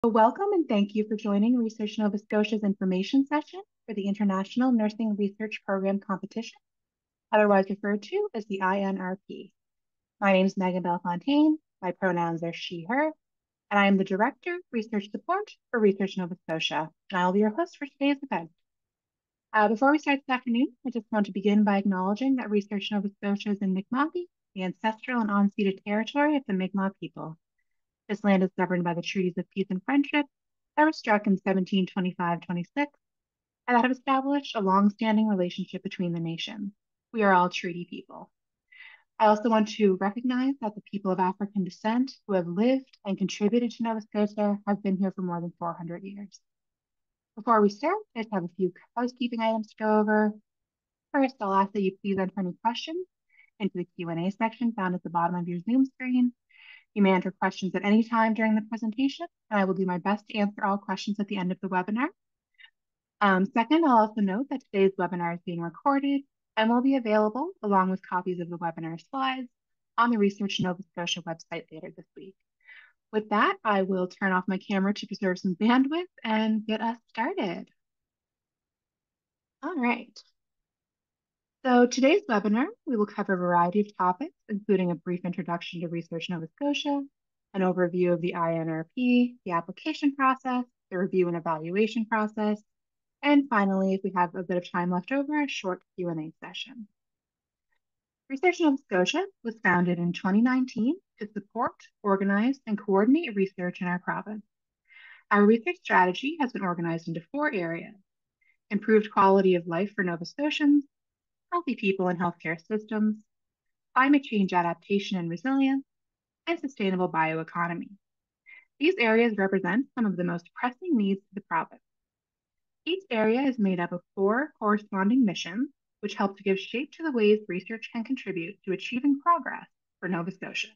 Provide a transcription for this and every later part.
Welcome and thank you for joining Research Nova Scotia's information session for the International Nursing Research Program Competition, otherwise referred to as the INRP. My name is Megan Bellefontaine, my pronouns are she, her, and I am the Director of Research Support for Research Nova Scotia, and I will be your host for today's event. Before we start this afternoon, I just want to begin by acknowledging that Research Nova Scotia is in Mi'kmaq, the ancestral and unceded territory of the Mi'kmaq people. This land is governed by the treaties of peace and friendship that were struck in 1725-26 and that have established a long-standing relationship between the nations. We are all treaty people. I also want to recognize that the people of African descent who have lived and contributed to Nova Scotia have been here for more than 400 years. Before we start, I just have a few housekeeping items to go over. First, I'll ask that you please enter any questions into the Q&A section found at the bottom of your Zoom screen. You may enter questions at any time during the presentation, and I will do my best to answer all questions at the end of the webinar. Second, I'll also note that today's webinar is being recorded and will be available along with copies of the webinar slides on the Research Nova Scotia website later this week. With that, I will turn off my camera to preserve some bandwidth and get us started. All right. So today's webinar, we will cover a variety of topics, including a brief introduction to Research Nova Scotia, an overview of the INRP, the application process, the review and evaluation process, and finally, if we have a bit of time left over, a short Q&A session. Research Nova Scotia was founded in 2019 to support, organize, and coordinate research in our province. Our research strategy has been organized into 4 areas: improved quality of life for Nova Scotians, healthy people and healthcare systems, climate change adaptation and resilience, and sustainable bioeconomy. These areas represent some of the most pressing needs of the province. Each area is made up of 4 corresponding missions, which help to give shape to the ways research can contribute to achieving progress for Nova Scotia.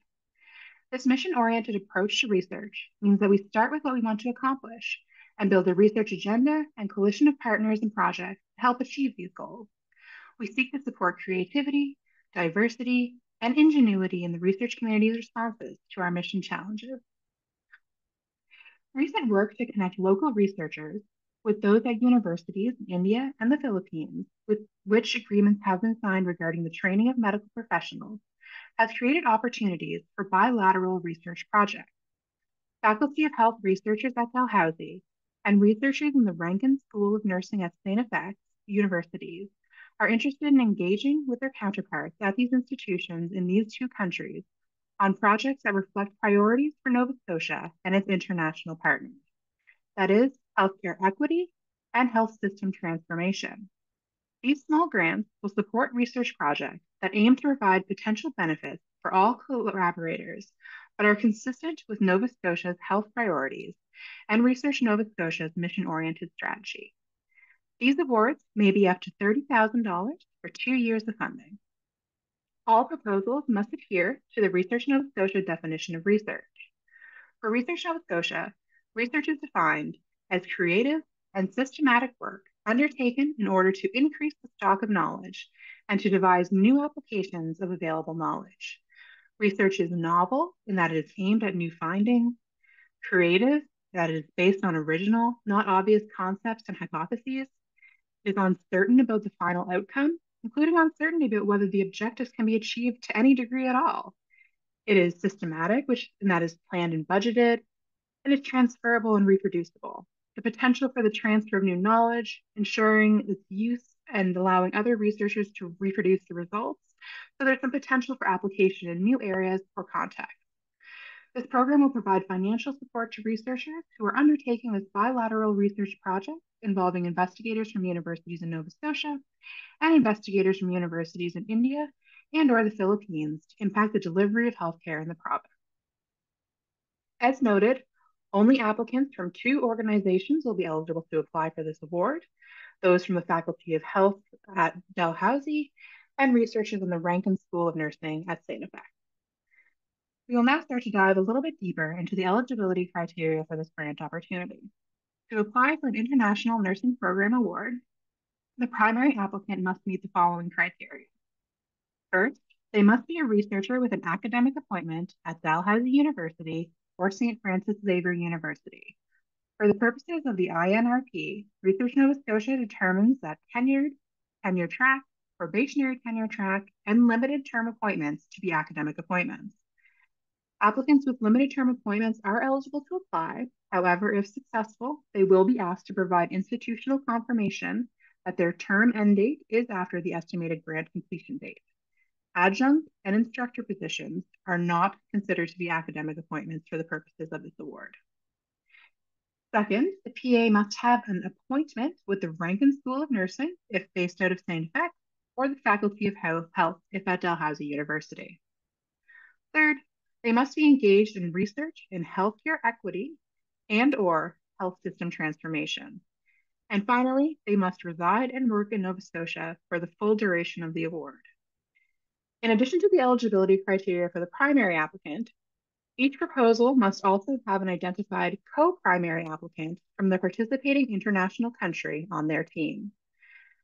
This mission-oriented approach to research means that we start with what we want to accomplish and build a research agenda and coalition of partners and projects to help achieve these goals. We seek to support creativity, diversity, and ingenuity in the research community's responses to our mission challenges. Recent work to connect local researchers with those at universities in India and the Philippines, with which agreements have been signed regarding the training of medical professionals, has created opportunities for bilateral research projects. Faculty of Health researchers at Dalhousie and researchers in the Rankin School of Nursing at St. FX universities are interested in engaging with their counterparts at these institutions in these 2 countries on projects that reflect priorities for Nova Scotia and its international partners. That is, healthcare equity and health system transformation. These small grants will support research projects that aim to provide potential benefits for all collaborators, but are consistent with Nova Scotia's health priorities and Research Nova Scotia's mission-oriented strategy. These awards may be up to $30,000 for 2 years of funding. All proposals must adhere to the Research Nova Scotia definition of research. For Research Nova Scotia, research is defined as creative and systematic work undertaken in order to increase the stock of knowledge and to devise new applications of available knowledge. Research is novel in that it is aimed at new findings, creative, that it is based on original, not obvious concepts and hypotheses, is uncertain about the final outcome, including uncertainty about whether the objectives can be achieved to any degree at all. It is systematic, and that is planned and budgeted, and is transferable and reproducible. The potential for the transfer of new knowledge, ensuring its use and allowing other researchers to reproduce the results. So there's some potential for application in new areas or contexts. This program will provide financial support to researchers who are undertaking this bilateral research project involving investigators from universities in Nova Scotia and investigators from universities in India and/or the Philippines to impact the delivery of healthcare in the province. As noted, only applicants from 2 organizations will be eligible to apply for this award, those from the Faculty of Health at Dalhousie and researchers in the Rankin School of Nursing at St. FX. We will now start to dive a little bit deeper into the eligibility criteria for this grant opportunity. To apply for an International Nursing Program Award, the primary applicant must meet the following criteria. First, they must be a researcher with an academic appointment at Dalhousie University or St. Francis Xavier University, For the purposes of the INRP, Research Nova Scotia determines that tenured, tenure track, probationary tenure track, and limited term appointments to be academic appointments. Applicants with limited term appointments are eligible to apply. However, if successful, they will be asked to provide institutional confirmation that their term end date is after the estimated grant completion date. Adjunct and instructor positions are not considered to be academic appointments for the purposes of this award. Second, the PA must have an appointment with the Rankin School of Nursing if based out of St. FX, or the Faculty of Health if at Dalhousie University. Third, they must be engaged in research in healthcare equity and/or health system transformation. And finally, they must reside and work in Nova Scotia for the full duration of the award. In addition to the eligibility criteria for the primary applicant, each proposal must also have an identified co-primary applicant from the participating international country on their team.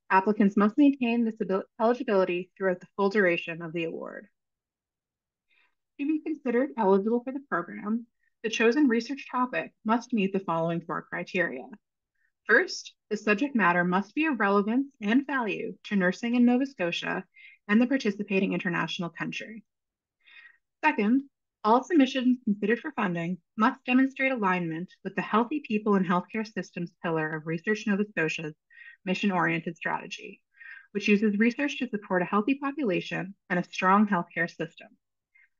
Applicants must maintain this eligibility throughout the full duration of the award. To be considered eligible for the program, the chosen research topic must meet the following 4 criteria. First, the subject matter must be of relevance and value to nursing in Nova Scotia and the participating international country. Second, all submissions considered for funding must demonstrate alignment with the Healthy People and Healthcare Systems pillar of Research Nova Scotia's mission-oriented strategy, which uses research to support a healthy population and a strong healthcare system.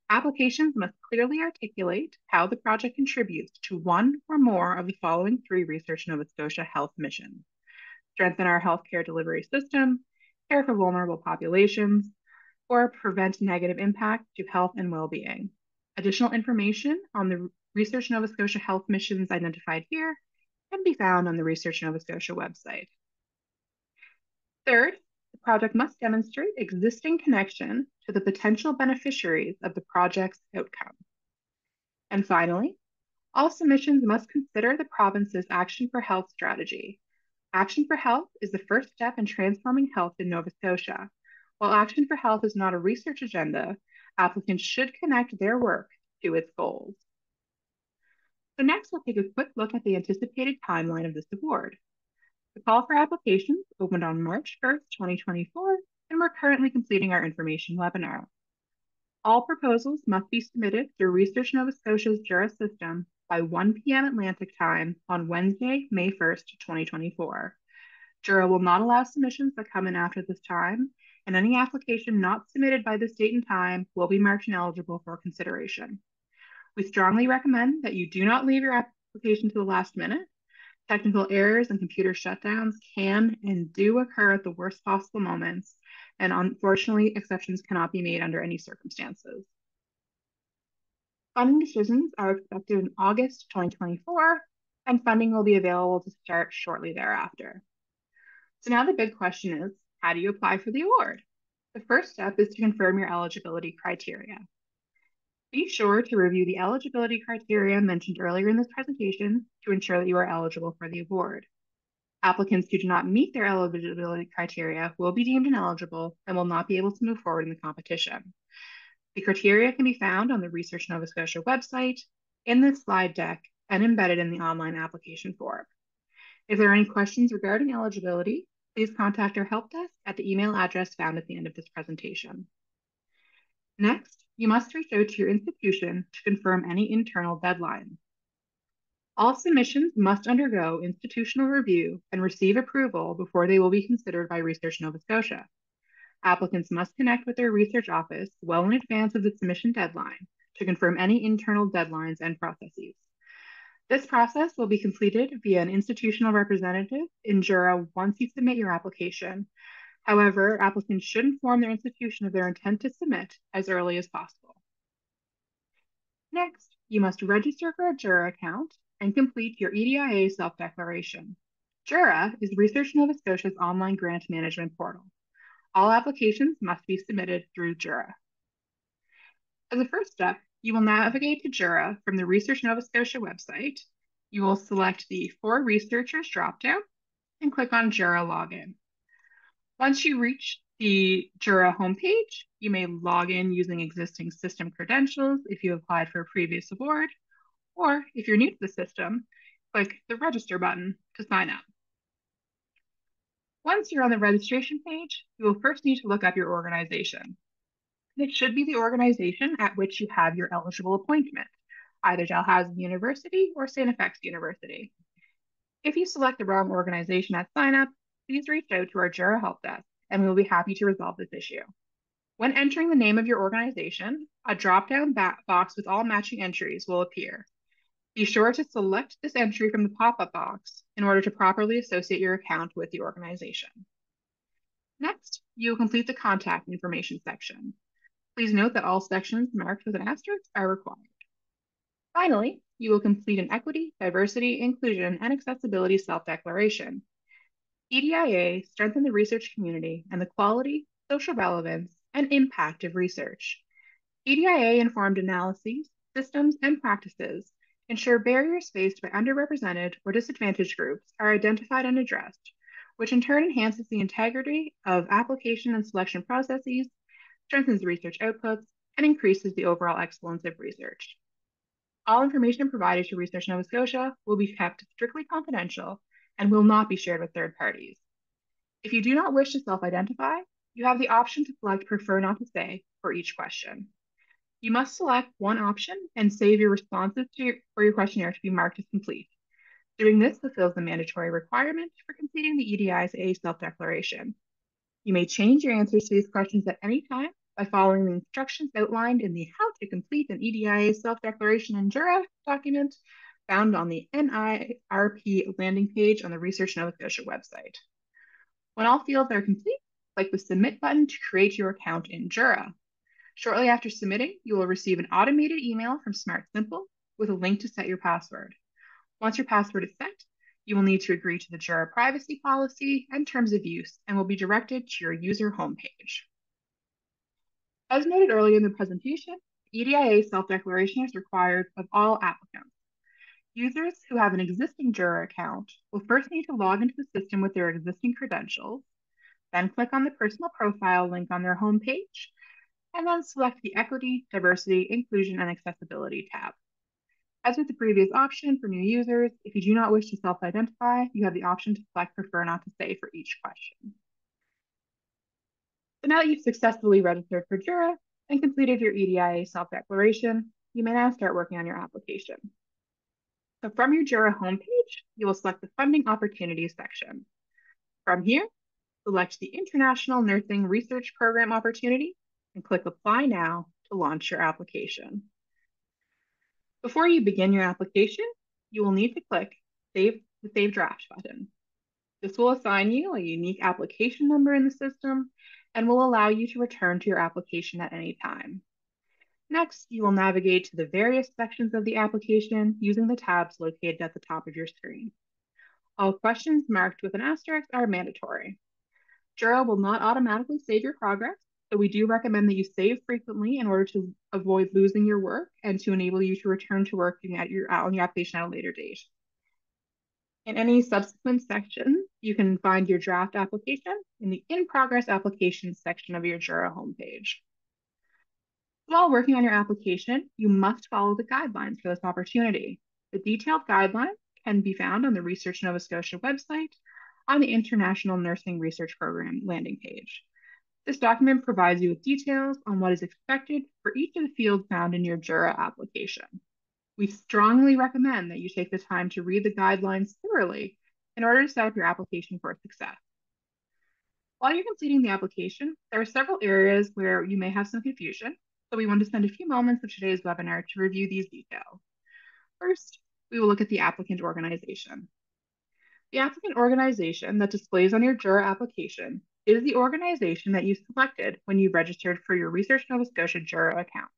Applications must clearly articulate how the project contributes to one or more of the following 3 Research Nova Scotia health missions: strengthen our healthcare delivery system, care for vulnerable populations, or prevent negative impact to health and well-being. Additional information on the Research Nova Scotia health missions identified here can be found on the Research Nova Scotia website. Third, the project must demonstrate existing connection to the potential beneficiaries of the project's outcome. And finally, all submissions must consider the province's Action for Health strategy. Action for Health is the first step in transforming health in Nova Scotia. While Action for Health is not a research agenda, applicants should connect their work to its goals. So next, we'll take a quick look at the anticipated timeline of this award. The call for applications opened on March 1st, 2024, and we're currently completing our information webinar. All proposals must be submitted through Research Nova Scotia's Jura system by 1 p.m. Atlantic time on Wednesday, May 1st, 2024. Jura will not allow submissions that come in after this time, and any application not submitted by this date and time will be marked ineligible for consideration. We strongly recommend that you do not leave your application to the last minute. Technical errors and computer shutdowns can and do occur at the worst possible moments, and unfortunately, exceptions cannot be made under any circumstances. Funding decisions are expected in August 2024, and funding will be available to start shortly thereafter. So now the big question is, how do you apply for the award? The first step is to confirm your eligibility criteria. Be sure to review the eligibility criteria mentioned earlier in this presentation to ensure that you are eligible for the award. Applicants who do not meet their eligibility criteria will be deemed ineligible and will not be able to move forward in the competition. The criteria can be found on the Research Nova Scotia website, in this slide deck, and embedded in the online application form. If there are any questions regarding eligibility, please contact our help desk at the email address found at the end of this presentation. Next, you must reach out to your institution to confirm any internal deadlines. All submissions must undergo institutional review and receive approval before they will be considered by Research Nova Scotia. Applicants must connect with their research office well in advance of the submission deadline to confirm any internal deadlines and processes. This process will be completed via an institutional representative in Jura once you submit your application. However, applicants should inform their institution of their intent to submit as early as possible. Next, you must register for a Jura account and complete your EDIA self-declaration. Jura is Research Nova Scotia's online grant management portal. All applications must be submitted through Jura. As a first step, you will navigate to Jura from the Research Nova Scotia website. You will select the For Researchers dropdown and click on Jura Login. Once you reach the Jura homepage, you may log in using existing system credentials if you applied for a previous award, or if you're new to the system, click the Register button to sign up. Once you're on the registration page, you will first need to look up your organization. It should be the organization at which you have your eligible appointment, either Dalhousie University or St. FX University. If you select the wrong organization at sign up, please reach out to our Jura Help Desk and we will be happy to resolve this issue. When entering the name of your organization, a drop-down box with all matching entries will appear. Be sure to select this entry from the pop-up box in order to properly associate your account with the organization. Next, you will complete the contact information section. Please note that all sections marked with an asterisk are required. Finally, you will complete an equity, diversity, inclusion, and accessibility self-declaration. EDIA strengthens the research community and the quality, social relevance, and impact of research. EDIA-informed analyses, systems, and practices ensure barriers faced by underrepresented or disadvantaged groups are identified and addressed, which in turn enhances the integrity of application and selection processes, strengthens research outputs, and increases the overall excellence of research. All information provided to Research Nova Scotia will be kept strictly confidential and will not be shared with third parties. If you do not wish to self-identify, you have the option to select Prefer Not to Say for each question. You must select one option and save your responses for your questionnaire to be marked as complete. Doing this fulfills the mandatory requirement for completing the EDIA self-declaration. You may change your answers to these questions at any time by following the instructions outlined in the How to Complete an EDIA Self-Declaration in Jura document found on the NIRP landing page on the Research Nova Scotia website. When all fields are complete, click the Submit button to create your account in Jura. Shortly after submitting, you will receive an automated email from SmartSimple with a link to set your password. Once your password is set, you will need to agree to the Jura privacy policy and terms of use and will be directed to your user homepage. As noted earlier in the presentation, EDIA self-declaration is required of all applicants. Users who have an existing Jura account will first need to log into the system with their existing credentials, then click on the personal profile link on their homepage, and then select the Equity, Diversity, Inclusion, and Accessibility tab. As with the previous option for new users, if you do not wish to self-identify, you have the option to select Prefer Not to Say for each question. So now that you've successfully registered for Jura and completed your EDIA self-declaration, you may now start working on your application. So from your Jura homepage, you will select the Funding Opportunities section. From here, select the International Nursing Research Program opportunity and click Apply Now to launch your application. Before you begin your application, you will need to click the Save Draft button. This will assign you a unique application number in the system and will allow you to return to your application at any time. Next, you will navigate to the various sections of the application using the tabs located at the top of your screen. All questions marked with an asterisk are mandatory. Jura will not automatically save your progress, so we do recommend that you save frequently in order to avoid losing your work and to enable you to return to work on your application at a later date. In any subsequent section, you can find your draft application in the In Progress Applications section of your Jura homepage. While working on your application, you must follow the guidelines for this opportunity. The detailed guidelines can be found on the Research Nova Scotia website on the International Nursing Research Program landing page. This document provides you with details on what is expected for each of the fields found in your Jura application. We strongly recommend that you take the time to read the guidelines thoroughly in order to set up your application for success. While you're completing the application, there are several areas where you may have some confusion, so we want to spend a few moments of today's webinar to review these details. First, we will look at the applicant organization. The applicant organization that displays on your Jura application is the organization that you selected when you registered for your Research Nova Scotia Jura account.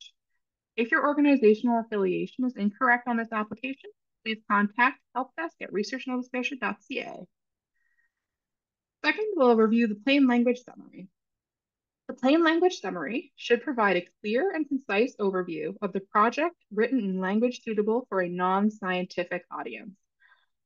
If your organizational affiliation is incorrect on this application, please contact helpdesk@researchnovascotia.ca. Second, we'll review the plain language summary. The plain language summary should provide a clear and concise overview of the project written in language suitable for a non-scientific audience.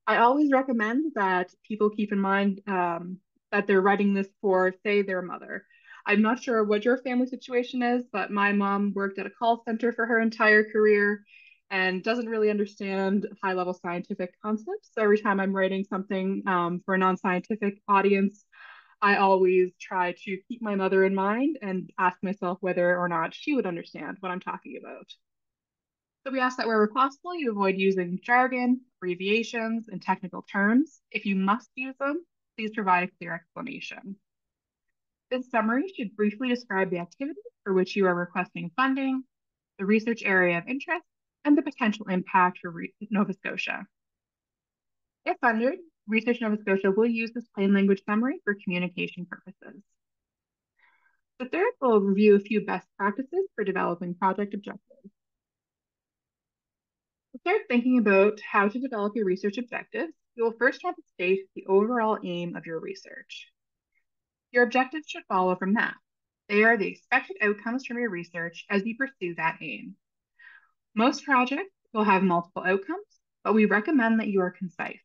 I always recommend that people keep in mind that they're writing this for, say, their mother. I'm not sure what your family situation is, but my mom worked at a call center for her entire career, and doesn't really understand high-level scientific concepts. So every time I'm writing something for a non-scientific audience, I always try to keep my mother in mind and ask myself whether or not she would understand what I'm talking about. So we ask that wherever possible, you avoid using jargon, abbreviations, and technical terms. If you must use them, please provide a clear explanation. This summary should briefly describe the activity for which you are requesting funding, the research area of interest, and the potential impact for Nova Scotia. If funded, Research Nova Scotia will use this plain language summary for communication purposes. The third, we'll review a few best practices for developing project objectives. To start thinking about how to develop your research objectives, you will first want to state the overall aim of your research. Your objectives should follow from that. They are the expected outcomes from your research as you pursue that aim. Most projects will have multiple outcomes, but we recommend that you are concise.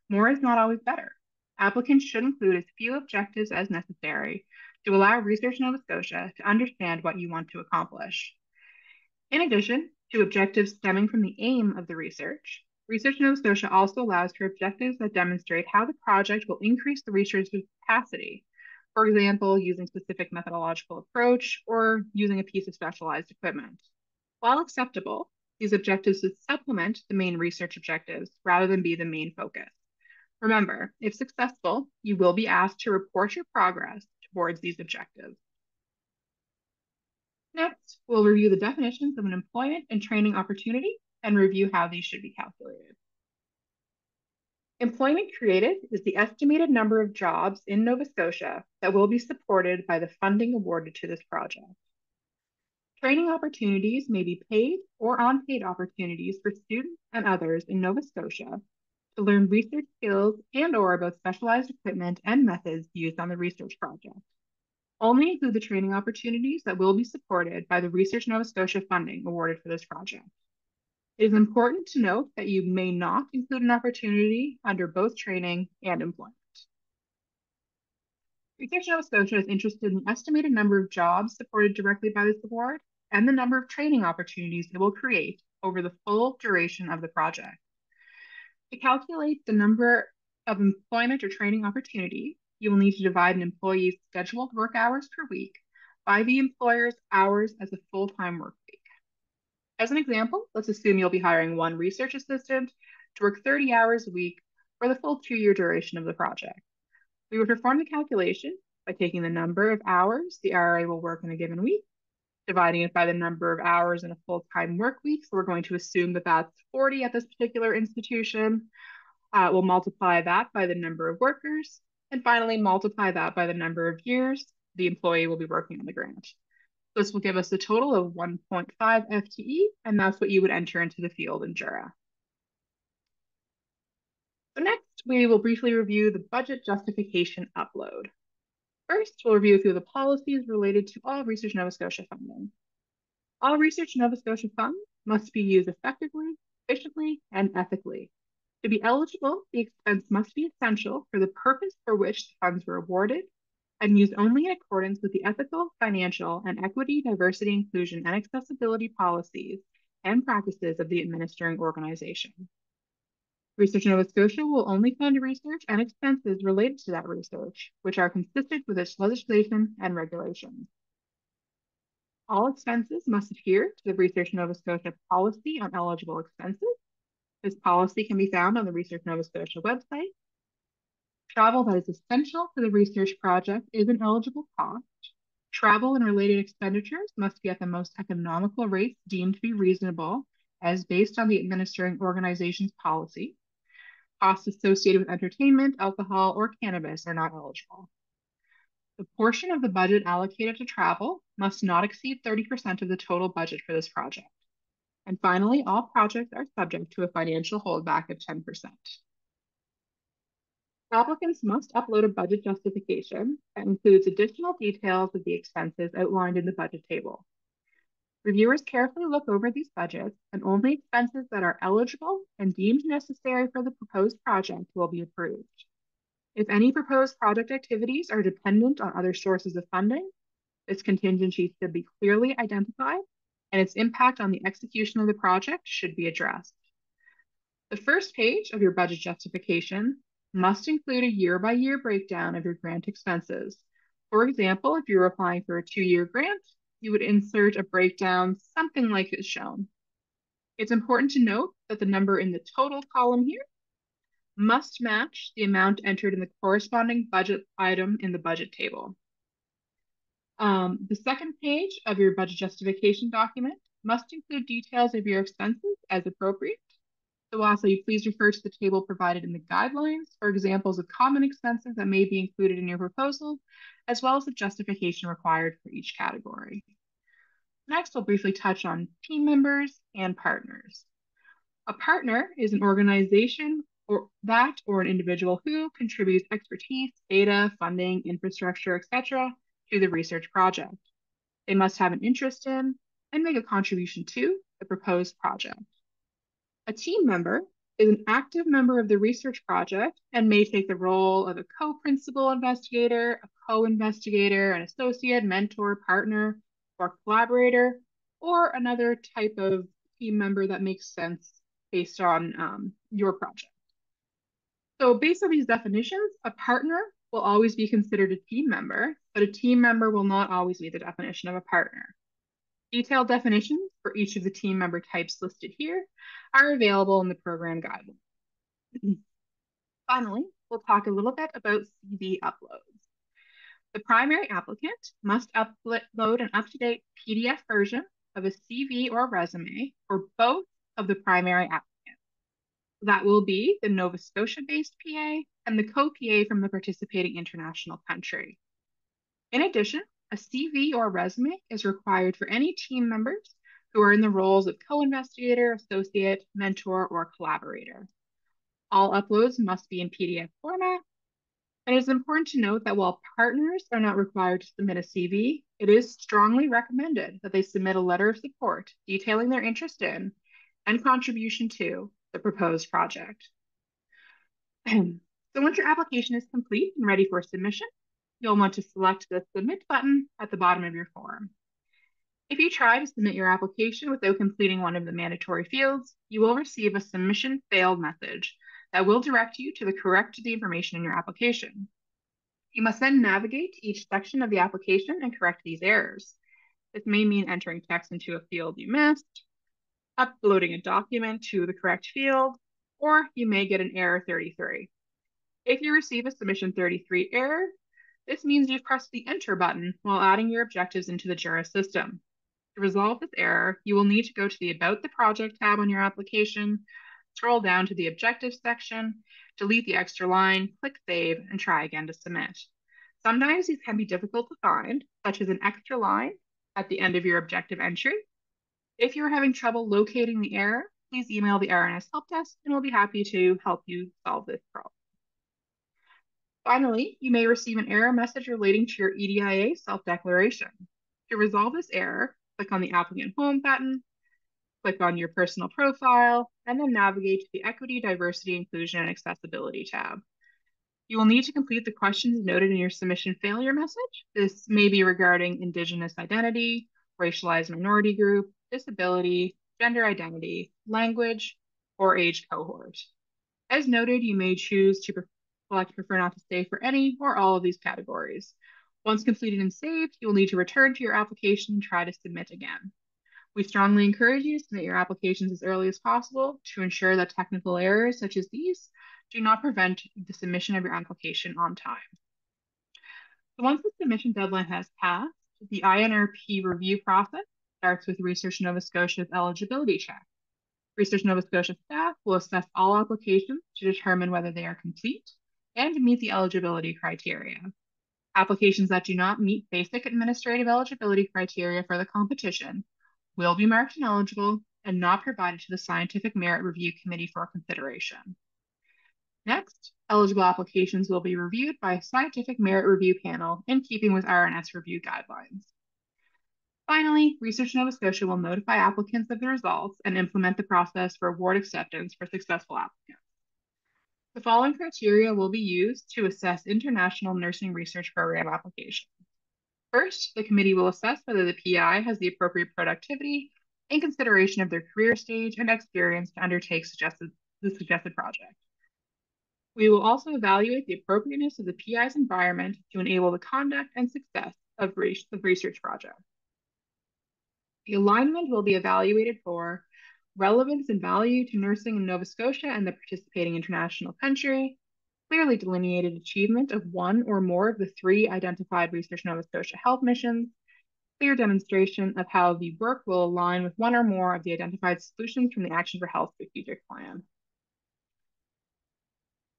More is not always better. Applicants should include as few objectives as necessary to allow Research Nova Scotia to understand what you want to accomplish. In addition to objectives stemming from the aim of the research, Research Nova Scotia also allows for objectives that demonstrate how the project will increase the researcher's capacity. For example, using specific methodological approach or using a piece of specialized equipment. While acceptable, these objectives should supplement the main research objectives rather than be the main focus. Remember, if successful, you will be asked to report your progress towards these objectives. Next, we'll review the definitions of an employment and training opportunity and review how these should be calculated. Employment created is the estimated number of jobs in Nova Scotia that will be supported by the funding awarded to this project. Training opportunities may be paid or unpaid opportunities for students and others in Nova Scotia to learn research skills and/or about specialized equipment and methods used on the research project. Only include the training opportunities that will be supported by the Research Nova Scotia funding awarded for this project. It is important to note that you may not include an opportunity under both training and employment. Research Nova Scotia is interested in the estimated number of jobs supported directly by this award and the number of training opportunities it will create over the full duration of the project. To calculate the number of employment or training opportunities, you will need to divide an employee's scheduled work hours per week by the employer's hours as a full-time work week. As an example, let's assume you'll be hiring one research assistant to work 30 hours a week for the full 2-year duration of the project. We would perform the calculation by taking the number of hours the RA will work in a given week, dividing it by the number of hours in a full-time work week. So we're going to assume that that's 40 at this particular institution. We'll multiply that by the number of workers, and finally multiply that by the number of years the employee will be working on the grant. This will give us a total of 1.5 FTE, and that's what you would enter into the field in Jura. So next, we will briefly review the budget justification upload. First, we'll review a few of the policies related to all Research Nova Scotia funding. All Research Nova Scotia funds must be used effectively, efficiently, and ethically. To be eligible, the expense must be essential for the purpose for which the funds were awarded and used only in accordance with the ethical, financial, and equity, diversity, inclusion, and accessibility policies and practices of the administering organization. Research Nova Scotia will only fund research and expenses related to that research, which are consistent with its legislation and regulations. All expenses must adhere to the Research Nova Scotia policy on eligible expenses. This policy can be found on the Research Nova Scotia website. Travel that is essential to the research project is an eligible cost. Travel and related expenditures must be at the most economical rates deemed to be reasonable as based on the administering organization's policy. Costs associated with entertainment, alcohol, or cannabis are not eligible. The portion of the budget allocated to travel must not exceed 30% of the total budget for this project. And finally, all projects are subject to a financial holdback of 10%. Applicants must upload a budget justification that includes additional details of the expenses outlined in the budget table. Reviewers carefully look over these budgets, and only expenses that are eligible and deemed necessary for the proposed project will be approved. If any proposed project activities are dependent on other sources of funding, this contingency should be clearly identified and its impact on the execution of the project should be addressed. The first page of your budget justification must include a year-by-year breakdown of your grant expenses. For example, if you're applying for a 2-year grant, you would insert a breakdown something like is shown. It's important to note that the number in the total column here must match the amount entered in the corresponding budget item in the budget table. The second page of your budget justification document must include details of your expenses as appropriate. So lastly, please refer to the table provided in the guidelines for examples of common expenses that may be included in your proposal, as well as the justification required for each category. Next, we'll briefly touch on team members and partners. A partner is an organization or an individual who contributes expertise, data, funding, infrastructure, etc. to the research project. They must have an interest in and make a contribution to the proposed project. A team member is an active member of the research project and may take the role of a co-principal investigator, a co-investigator, an associate, mentor, partner, or collaborator, or another type of team member that makes sense based on your project. So based on these definitions, a partner will always be considered a team member, but a team member will not always be the definition of a partner. Detailed definitions for each of the team member types listed here are available in the program guidelines. Finally, we'll talk a little bit about CV uploads. The primary applicant must upload an up-to-date PDF version of a CV or resume for both of the primary applicants. That will be the Nova Scotia-based PA and the co-PA from the participating international country. In addition, a CV or resume is required for any team members who are in the roles of co-investigator, associate, mentor, or collaborator. All uploads must be in PDF format. And it is important to note that while partners are not required to submit a CV, it is strongly recommended that they submit a letter of support detailing their interest in and contribution to the proposed project. So once your application is complete and ready for submission, you'll want to select the Submit button at the bottom of your form. If you try to submit your application without completing one of the mandatory fields, you will receive a submission failed message that will direct you to correct the information in your application. You must then navigate to each section of the application and correct these errors. This may mean entering text into a field you missed, uploading a document to the correct field, or you may get an error 33. If you receive a submission 33 error, this means you've pressed the Enter button while adding your objectives into the JURIS system. To resolve this error, you will need to go to the About the Project tab on your application, scroll down to the Objectives section, delete the extra line, click Save, and try again to submit. Sometimes these can be difficult to find, such as an extra line at the end of your objective entry. If you're having trouble locating the error, please email the RNS Help Desk and we'll be happy to help you solve this problem. Finally, you may receive an error message relating to your EDIA self-declaration. To resolve this error, click on the Applicant Home button, click on your personal profile, and then navigate to the Equity, Diversity, Inclusion, and Accessibility tab. You will need to complete the questions noted in your submission failure message. This may be regarding Indigenous identity, racialized minority group, disability, gender identity, language, or age cohort. As noted, you may choose to prefer not to stay for any or all of these categories. Once completed and saved, you will need to return to your application and try to submit again. We strongly encourage you to submit your applications as early as possible to ensure that technical errors such as these do not prevent the submission of your application on time. So once the submission deadline has passed, the INRP review process starts with Research Nova Scotia's eligibility check. Research Nova Scotia staff will assess all applications to determine whether they are complete and meet the eligibility criteria. Applications that do not meet basic administrative eligibility criteria for the competition will be marked ineligible and not provided to the Scientific Merit Review Committee for consideration. Next, eligible applications will be reviewed by a Scientific Merit Review panel in keeping with RNS review guidelines. Finally, Research Nova Scotia will notify applicants of the results and implement the process for award acceptance for successful applicants. The following criteria will be used to assess international nursing research program applications. First, the committee will assess whether the PI has the appropriate productivity, in consideration of their career stage and experience to undertake the suggested project. We will also evaluate the appropriateness of the PI's environment to enable the conduct and success of research projects. The alignment will be evaluated for relevance and value to nursing in Nova Scotia and the participating international country, clearly delineated achievement of one or more of the 3 identified Research Nova Scotia health missions, clear demonstration of how the work will align with one or more of the identified solutions from the Action for Health strategic plan.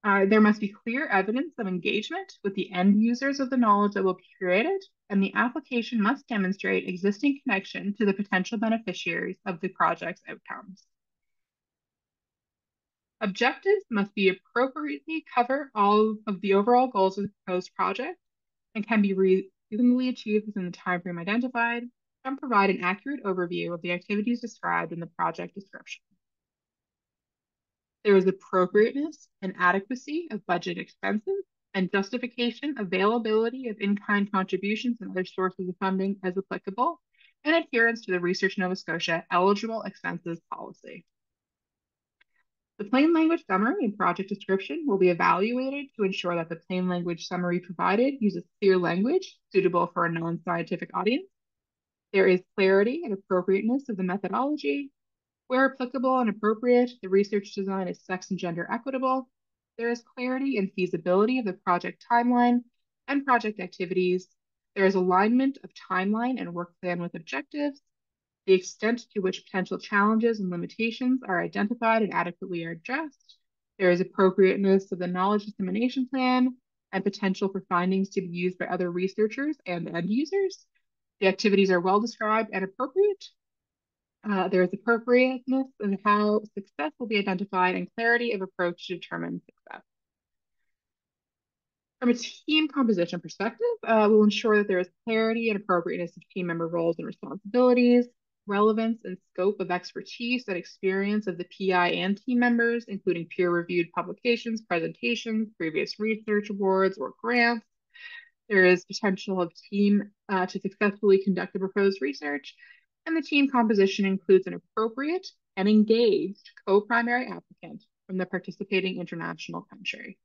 There must be clear evidence of engagement with the end users of the knowledge that will be created, and the application must demonstrate existing connection to the potential beneficiaries of the project's outcomes. Objectives must be appropriately cover all of the overall goals of the proposed project and can be reasonably achieved within the timeframe identified and provide an accurate overview of the activities described in the project description. There is appropriateness and adequacy of budget expenses and justification, availability of in-kind contributions and other sources of funding as applicable, and adherence to the Research Nova Scotia eligible expenses policy. The plain language summary and project description will be evaluated to ensure that the plain language summary provided uses clear language suitable for a non-scientific audience. There is clarity and appropriateness of the methodology. Where applicable and appropriate, the research design is sex and gender equitable. There is clarity and feasibility of the project timeline and project activities. There is alignment of timeline and work plan with objectives. The extent to which potential challenges and limitations are identified and adequately are addressed. There is appropriateness of the knowledge dissemination plan and potential for findings to be used by other researchers and end users. The activities are well described and appropriate. There is appropriateness in how success will be identified and clarity of approach to determine success. From a team composition perspective, we'll ensure that there is clarity and appropriateness of team member roles and responsibilities, relevance and scope of expertise and experience of the PI and team members, including peer-reviewed publications, presentations, previous research awards, or grants. There is potential of team to successfully conduct the proposed research, and the team composition includes an appropriate and engaged co-primary applicant from the participating international country.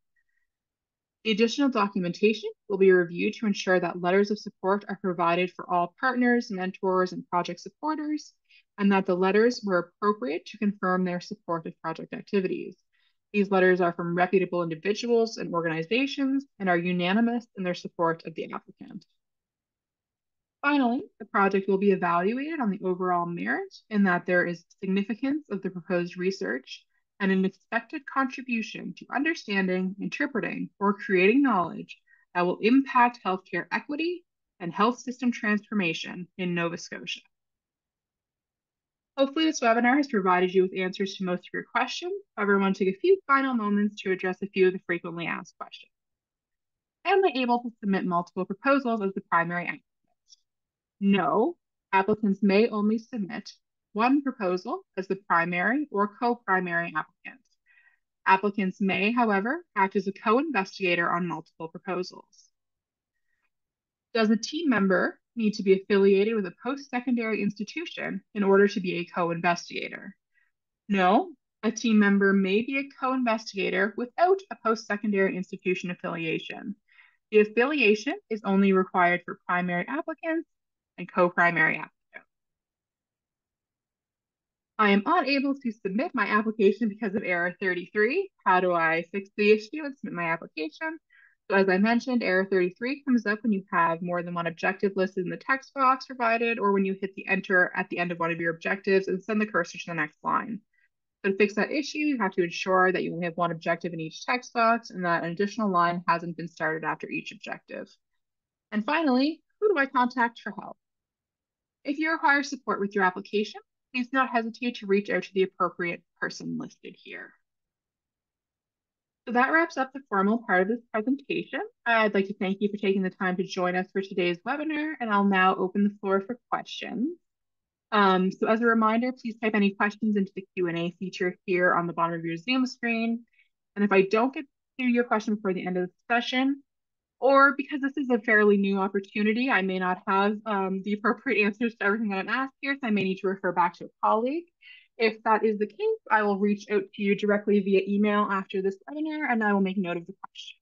The additional documentation will be reviewed to ensure that letters of support are provided for all partners, mentors, and project supporters, and that the letters were appropriate to confirm their support of project activities. These letters are from reputable individuals and organizations and are unanimous in their support of the applicant. Finally, the project will be evaluated on the overall merit in that there is significance of the proposed research and an expected contribution to understanding, interpreting, or creating knowledge that will impact healthcare equity and health system transformation in Nova Scotia. Hopefully this webinar has provided you with answers to most of your questions. However, I want to take a few final moments to address a few of the frequently asked questions. Am I able to submit multiple proposals as the primary applicant? No, applicants may only submit one proposal as the primary or co-primary applicant. Applicants may, however, act as a co-investigator on multiple proposals. Does a team member need to be affiliated with a post-secondary institution in order to be a co-investigator? No, a team member may be a co-investigator without a post-secondary institution affiliation. The affiliation is only required for primary applicants and co-primary applicants. I am unable to submit my application because of error 33. How do I fix the issue and submit my application? So as I mentioned, error 33 comes up when you have more than one objective listed in the text box provided, or when you hit the enter at the end of one of your objectives and send the cursor to the next line. So to fix that issue, you have to ensure that you only have one objective in each text box and that an additional line hasn't been started after each objective. And finally, who do I contact for help? If you require support with your application, please do not hesitate to reach out to the appropriate person listed here. So that wraps up the formal part of this presentation. I'd like to thank you for taking the time to join us for today's webinar, and I'll now open the floor for questions. So as a reminder, please type any questions into the Q&A feature here on the bottom of your Zoom screen. And if I don't get to your question before the end of the session, Or because this is a fairly new opportunity, I may not have the appropriate answers to everything that I'm asked here, so I may need to refer back to a colleague. If that is the case, I will reach out to you directly via email after this webinar, and I will make note of the question.